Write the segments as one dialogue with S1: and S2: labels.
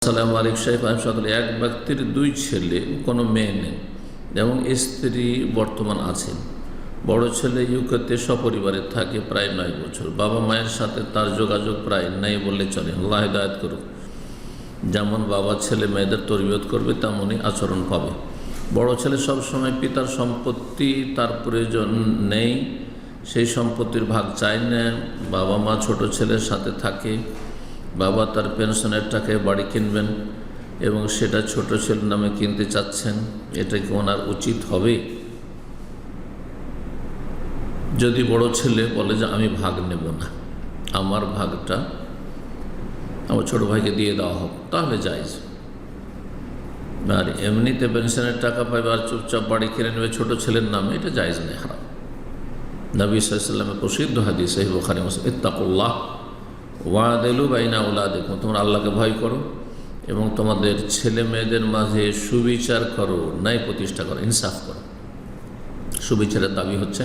S1: আসসালামু আলাইকুম সাহেব। আমি সকলে এক ব্যক্তির দুই ছেলে, কোনো মেয়ে নেই এবং স্ত্রী বর্তমান আছেন। বড় ছেলে ইউকেতে সপরিবারে থাকে প্রায় 9 বছর। বাবা মায়ের সাথে তার যোগাযোগ প্রায় নেই বললে চলে। আল্লাহ হিদায়াত করুক। যেমন বাবা ছেলে মেয়েদের তরবিয়ত করবে তেমনই আচরণ পাবে। বড় ছেলে সবসময় পিতার সম্পত্তি তার প্রয়োজন নেই, সেই সম্পত্তির ভাগ চায় না। বাবা মা ছোট ছেলের সাথে থাকে। বাবা তার পেনশনের টাকায় বাড়ি কিনবেন এবং সেটা ছোট ছেলের নামে কিনতে চাচ্ছেন। এটা কি ওনার উচিত হবে? যদি বড় ছেলে বলে যে আমি ভাগ নেব না, আমার ভাগটা আমার ছোট ভাইকে দিয়ে দেওয়া হোক, তাহলে জায়েজ। আর এমনিতে পেনশনের টাকা পাইবে আর চুপচাপ বাড়ি কিনে নেবে ছোট ছেলের নামে, এটা জায়েজ নেই, হারাম। নবী সাল্লাল্লাহু আলাইহি ওয়াসাল্লামের প্রসিদ্ধ হাদিস সহিহ বুখারী মুসলিম, ইত্তাকুল্লাহ ওয়াদিলু বাইনা আওলাদিকুম, তোমরা আল্লাহকে ভয় করো এবং তোমাদের ছেলে মেয়েদের মাঝে সুবিচার করো, ন্যায় প্রতিষ্ঠা করো, ইনসাফ করো। সুবিচারের দাবি হচ্ছে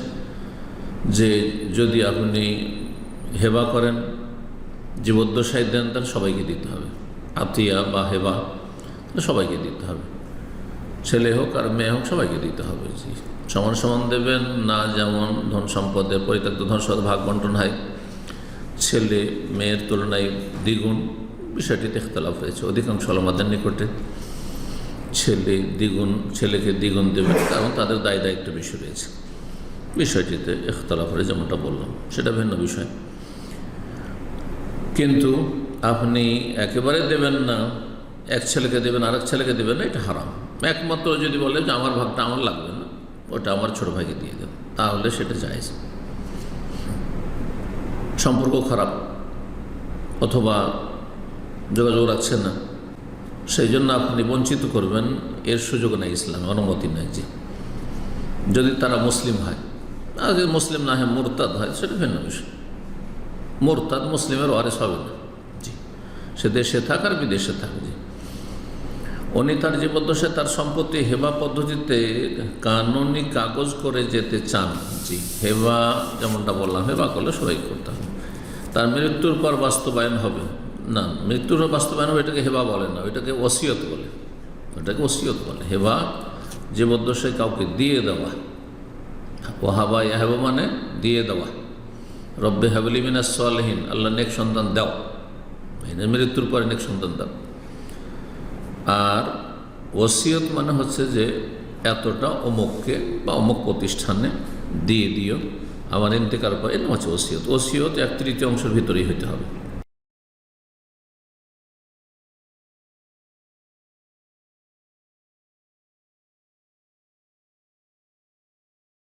S1: যে যদি আপনি হেবা করেন, জীবদ্দশায় দেন, তাহলে সবাইকে দিতে হবে। আতিয়া বা হেবা সবাইকে দিতে হবে, ছেলে হোক আর মেয়ে হোক সবাইকে দিতে হবে। জি, সমান সমান দেবেন না। যেমন ধন সম্পদের পরিত্যক্ত ধন সম্পদ ভাগ বন্টন হয়, ছেলে মেয়ের তুলনায় দ্বিগুণ, বিষয়টিতে ইখতিলাফ হয়েছে। অধিকাংশ উলামাদের নিকটে ছেলেকে দ্বিগুণ দেবেন, কারণ তাদের দায় দায়িত্ব বেশি রয়েছে। বিষয়টিতে ইখতিলাফ হয়েছে, যেমনটা বললাম, সেটা ভিন্ন বিষয়। কিন্তু আপনি একেবারে দেবেন না, এক ছেলেকে দেবেন আরেক ছেলেকে দেবেন না, এটা হারাম। একমাত্র যদি বলে যে আমার ভাগটা আমার লাগবে না, ওটা আমার ছোট ভাইকে দিয়ে দেব, তাহলে সেটা জায়েজ। সম্পর্ক খারাপ অথবা যোগাযোগ রাখছেন না, সেই জন্য আপনি বঞ্চিত করবেন, এর সুযোগ নেই, ইসলামে অনুমতি নেই। যে যদি তারা মুসলিম হয়, আর যদি মুসলিম না হয় মুরতাদ হয়, সেটা ভিন্ন বিষয়। মুরতাদ মুসলিমের ওয়ারিস হবে না। জি, সে দেশে থাক আর বিদেশে থাক। জি, উনি তার জীবদ্দশায় তার সম্পত্তি হেবা পদ্ধতিতে কানুনি কাগজ করে যেতে চান। জি, হেবা যেমনটা বললাম, হেবা করলে সবাই করতে হবে। তার মৃত্যুর পর বাস্তবায়ন হবে না, মৃত্যুর বাস্তবায়ন হবে, এটাকে হেবা বলে না, ওইটাকে ওসিয়ত বলে। ওটাকে ওসিয়ত বলে। হেবা জীবদ্দশায় কাউকে দিয়ে দেওয়া। ওয়াহাবা ইয়াহাবা মানে দিয়ে দেওয়া। রব্বে হাবলি মিনাস সালিহিন, আল্লাহ নেক সন্তান দাও, মৃত্যুর পরে নেক সন্তান দাও। আর ওসিয়ত মানে হচ্ছে যে এতটা অমুককে বা অমুক প্রতিষ্ঠানে দিয়ে দিও আমার ইন্তেকার পর, এটা হচ্ছে ওসিয়ত। ওসিয়ত 1/3 ভিতরেই হইতে হবে।